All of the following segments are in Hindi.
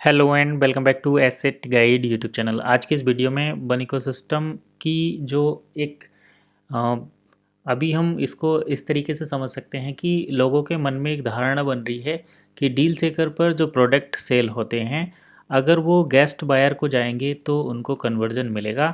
Hello and welcome back to Asset Guide YouTube channel. आज की इस वीडियो में वन इकोसिस्टम की जो एक अ, अभी हम इसको इस तरीके से समझ सकते हैं कि लोगों के मन में एक धारणा बन रही है कि डील सेकर पर जो प्रोडक्ट सेल होते हैं, अगर वो गेस्ट बायर को जाएंगे तो उनको कन्वर्जन मिलेगा,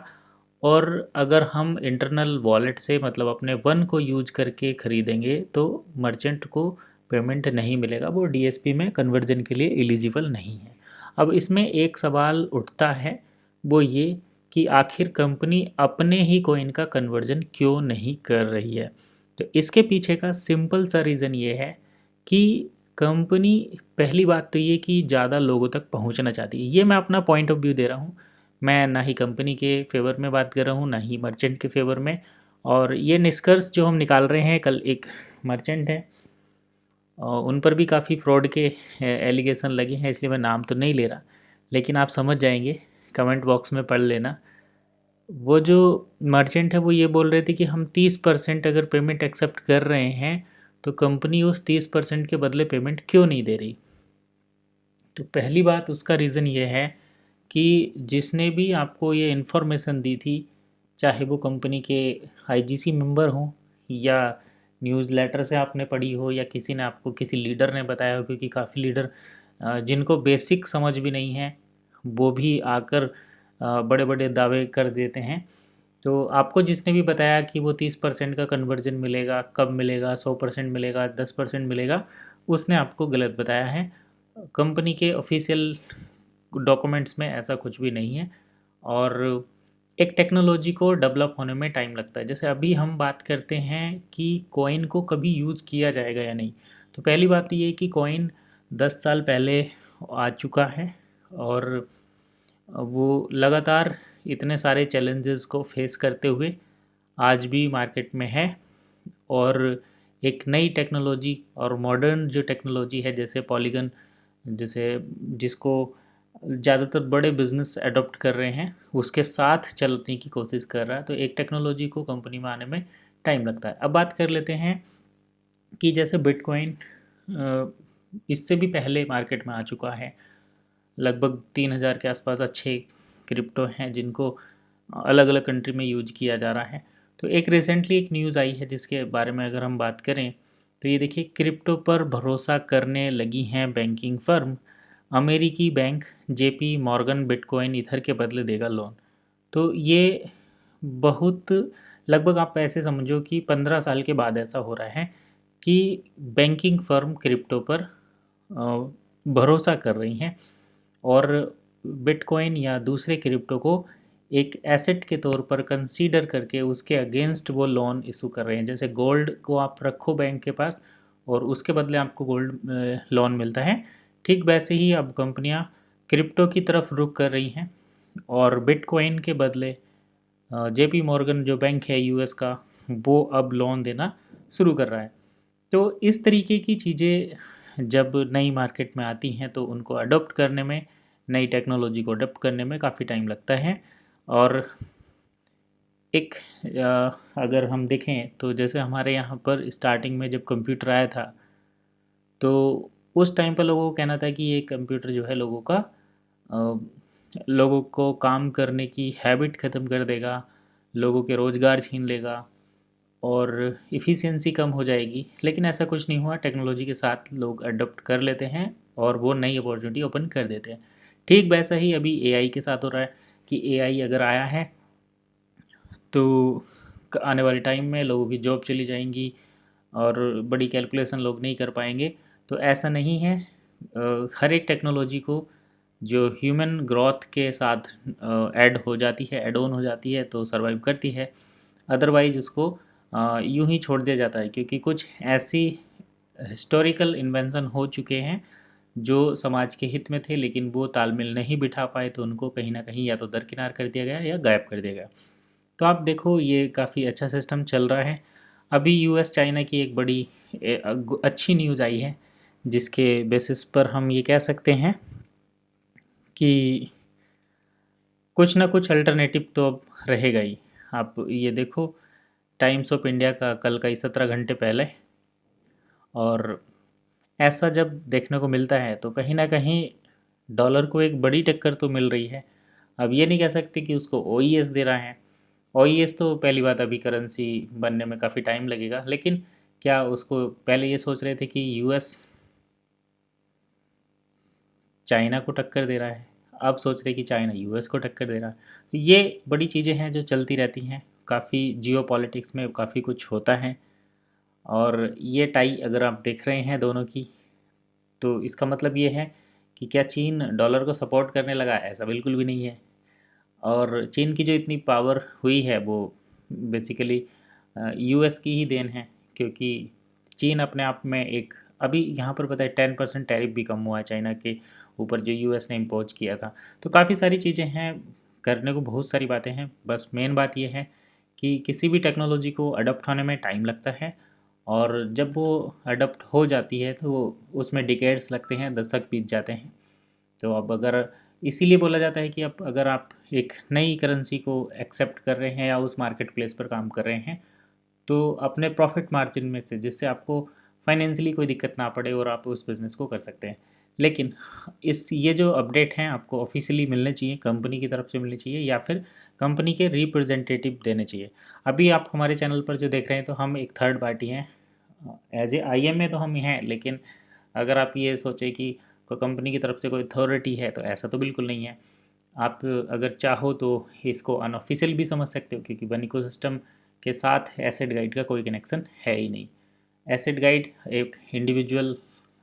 और अगर हम इंटरनल वॉलेट से मतलब अपने वन को यूज करके ख़रीदेंगे तो मर्चेंट को पेमेंट नहीं मिलेगा, वो डीएसपी में कन्वर्जन के लिए एलिजिबल नहीं है। अब इसमें एक सवाल उठता है, वो ये कि आखिर कंपनी अपने ही कॉइन का कन्वर्जन क्यों नहीं कर रही है। तो इसके पीछे का सिंपल सा रीज़न ये है कि कंपनी, पहली बात तो ये कि ज़्यादा लोगों तक पहुंचना चाहती है। ये मैं अपना पॉइंट ऑफ व्यू दे रहा हूँ, मैं ना ही कंपनी के फेवर में बात कर रहा हूँ ना ही मर्चेंट के फेवर में। और ये निष्कर्ष जो हम निकाल रहे हैं, कल एक मर्चेंट है और उन पर भी काफ़ी फ्रॉड के एलिगेशन लगे हैं, इसलिए मैं नाम तो नहीं ले रहा, लेकिन आप समझ जाएंगे, कमेंट बॉक्स में पढ़ लेना। वो जो मर्चेंट है वो ये बोल रहे थे कि हम 30% अगर पेमेंट एक्सेप्ट कर रहे हैं तो कंपनी उस 30% के बदले पेमेंट क्यों नहीं दे रही। तो पहली बात, उसका रीज़न ये है कि जिसने भी आपको ये इन्फॉर्मेशन दी थी, चाहे वो कंपनी के आईजीसी मेंबर हों या न्यूज़लेटर से आपने पढ़ी हो या किसी ने आपको, किसी लीडर ने बताया हो, क्योंकि काफ़ी लीडर जिनको बेसिक समझ भी नहीं है वो भी आकर बड़े बड़े दावे कर देते हैं। तो आपको जिसने भी बताया कि वो 30% का कन्वर्जन मिलेगा, कब मिलेगा, 100% मिलेगा, 10% मिलेगा, उसने आपको गलत बताया है। कंपनी के ऑफिशियल डॉक्यूमेंट्स में ऐसा कुछ भी नहीं है। और एक टेक्नोलॉजी को डेवलप होने में टाइम लगता है। जैसे अभी हम बात करते हैं कि कॉइन को कभी यूज़ किया जाएगा या नहीं, तो पहली बात तो ये है कि कॉइन 10 साल पहले आ चुका है और वो लगातार इतने सारे चैलेंजेस को फेस करते हुए आज भी मार्केट में है। और एक नई टेक्नोलॉजी और मॉडर्न जो टेक्नोलॉजी है, जैसे पॉलीगन, जैसे जिसको ज़्यादातर बड़े बिजनेस अडॉप्ट कर रहे हैं, उसके साथ चलने की कोशिश कर रहा है। तो एक टेक्नोलॉजी को कंपनी में आने में टाइम लगता है। अब बात कर लेते हैं कि जैसे बिटकॉइन इससे भी पहले मार्केट में आ चुका है। लगभग 3000 के आसपास अच्छे क्रिप्टो हैं जिनको अलग अलग कंट्री में यूज किया जा रहा है। तो एक रिसेंटली एक न्यूज़ आई है जिसके बारे में अगर हम बात करें, तो ये देखिए, क्रिप्टो पर भरोसा करने लगी हैं बैंकिंग फर्म, अमेरिकी bank JP Morgan bitcoin ether के बदले देगा लोन। तो ये बहुत, लगभग आप ऐसे समझो कि 15 साल के बाद ऐसा हो रहा है कि बैंकिंग फर्म क्रिप्टो पर भरोसा कर रही हैं और बिटकॉइन या दूसरे क्रिप्टो को एक एसेट के तौर पर कंसीडर करके उसके अगेंस्ट वो लोन इशू कर रहे हैं। जैसे गोल्ड को आप रखो बैंक के पास और उसके बदले आपको गोल्ड लोन मिलता है, ठीक वैसे ही अब कंपनियां क्रिप्टो की तरफ रुख कर रही हैं और बिटकॉइन के बदले जेपी मॉर्गन जो बैंक है यूएस का, वो अब लोन देना शुरू कर रहा है। तो इस तरीके की चीज़ें जब नई मार्केट में आती हैं तो उनको अडॉप्ट करने में, नई टेक्नोलॉजी को अडॉप्ट करने में काफ़ी टाइम लगता है। और एक अगर हम देखें तो जैसे हमारे यहाँ पर स्टार्टिंग में जब कंप्यूटर आया था, तो उस टाइम पर लोगों को कहना था कि ये कंप्यूटर जो है लोगों का लोगों को काम करने की हैबिट ख़त्म कर देगा, लोगों के रोज़गार छीन लेगा और इफ़िशियंसी कम हो जाएगी। लेकिन ऐसा कुछ नहीं हुआ, टेक्नोलॉजी के साथ लोग अडॉप्ट कर लेते हैं और वो नई अपॉर्चुनिटी ओपन कर देते हैं। ठीक वैसा ही अभी एआई के साथ हो रहा है कि एआई अगर आया है तो आने वाले टाइम में लोगों की जॉब चली जाएंगी और बड़ी कैलकुलेशन लोग नहीं कर पाएंगे। तो ऐसा नहीं है, हर एक टेक्नोलॉजी को जो ह्यूमन ग्रोथ के साथ ऐड हो जाती है, ऐड ऑन हो जाती है, तो सर्वाइव करती है। अदरवाइज उसको यूं ही छोड़ दिया जाता है, क्योंकि कुछ ऐसी हिस्टोरिकल इन्वेंशन हो चुके हैं जो समाज के हित में थे लेकिन वो तालमेल नहीं बिठा पाए, तो उनको कहीं ना कहीं या तो दरकिनार कर दिया गया या गायब कर दिया गया। तो आप देखो, ये काफ़ी अच्छा सिस्टम चल रहा है। अभी यूएस चाइना की एक बड़ी अच्छी न्यूज़ आई है जिसके बेसिस पर हम ये कह सकते हैं कि कुछ ना कुछ अल्टरनेटिव तो अब रहेगा ही। आप ये देखो, टाइम्स ऑफ इंडिया का कल का ही 17 घंटे पहले, और ऐसा जब देखने को मिलता है तो कहीं ना कहीं डॉलर को एक बड़ी टक्कर तो मिल रही है। अब ये नहीं कह सकते कि उसको ओईएस दे रहा है। ओईएस तो पहली बात अभी करेंसी बनने में काफ़ी टाइम लगेगा, लेकिन क्या उसको पहले ये सोच रहे थे कि यूएस चाइना को टक्कर दे रहा है, अब सोच रहे कि चाइना यूएस को टक्कर दे रहा है। तो ये बड़ी चीज़ें हैं जो चलती रहती हैं, काफ़ी जियो पॉलिटिक्स में काफ़ी कुछ होता है। और ये टाई अगर आप देख रहे हैं दोनों की, तो इसका मतलब ये है कि क्या चीन डॉलर को सपोर्ट करने लगा? ऐसा बिल्कुल भी नहीं है। और चीन की जो इतनी पावर हुई है वो बेसिकली यूएस की ही देन है, क्योंकि चीन अपने आप में एक, अभी यहाँ पर पता है 10% टैरिफ भी कम हुआ है चाइना के ऊपर जो यूएस ने इम्पोज किया था। तो काफ़ी सारी चीज़ें हैं, करने को बहुत सारी बातें हैं, बस मेन बात यह है कि किसी भी टेक्नोलॉजी को अडॉप्ट होने में टाइम लगता है, और जब वो अडॉप्ट हो जाती है तो उसमें डिकेड्स लगते हैं, दशक बीत जाते हैं। तो अब अगर इसीलिए बोला जाता है कि अब अगर आप एक नई करेंसी को एक्सेप्ट कर रहे हैं या उस मार्केट प्लेस पर काम कर रहे हैं, तो अपने प्रॉफिट मार्जिन में से, जिससे आपको फाइनेंशियली कोई दिक्कत ना पड़े और आप उस बिज़नेस को कर सकते हैं। लेकिन ये जो अपडेट हैं आपको ऑफिशियली मिलने चाहिए, कंपनी की तरफ से मिलनी चाहिए, या फिर कंपनी के रिप्रेजेंटेटिव देने चाहिए। अभी आप हमारे चैनल पर जो देख रहे हैं, तो हम एक थर्ड पार्टी हैं, एज ए आईएमए तो हम हैं, लेकिन अगर आप ये सोचें कि कोई कंपनी की तरफ से कोई अथॉरिटी है, तो ऐसा तो बिल्कुल नहीं है। आप अगर चाहो तो इसको अनऑफिशियल भी समझ सकते हो, क्योंकि वन इकोसिस्टम के साथ एसेट गाइड का कोई कनेक्शन है ही नहीं। एसेट गाइड एक इंडिविजुअल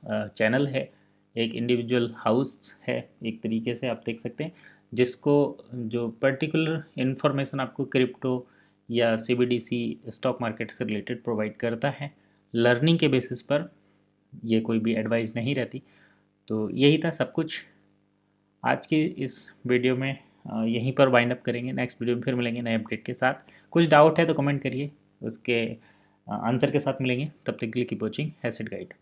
चैनल है, एक इंडिविजुअल हाउस है, एक तरीके से आप देख सकते हैं, जिसको जो पर्टिकुलर इन्फॉर्मेशन आपको क्रिप्टो या सीबीडीसी स्टॉक मार्केट से रिलेटेड प्रोवाइड करता है, लर्निंग के बेसिस पर, ये कोई भी एडवाइस नहीं रहती। तो यही था सब कुछ आज के इस वीडियो में। यहीं पर वाइंड अप करेंगे, नेक्स्ट वीडियो में फिर मिलेंगे नए अपडेट के साथ। कुछ डाउट है तो कमेंट करिए, उसके आंसर के साथ मिलेंगे। तब तक के लिए कीप वॉचिंग एसेट गाइड।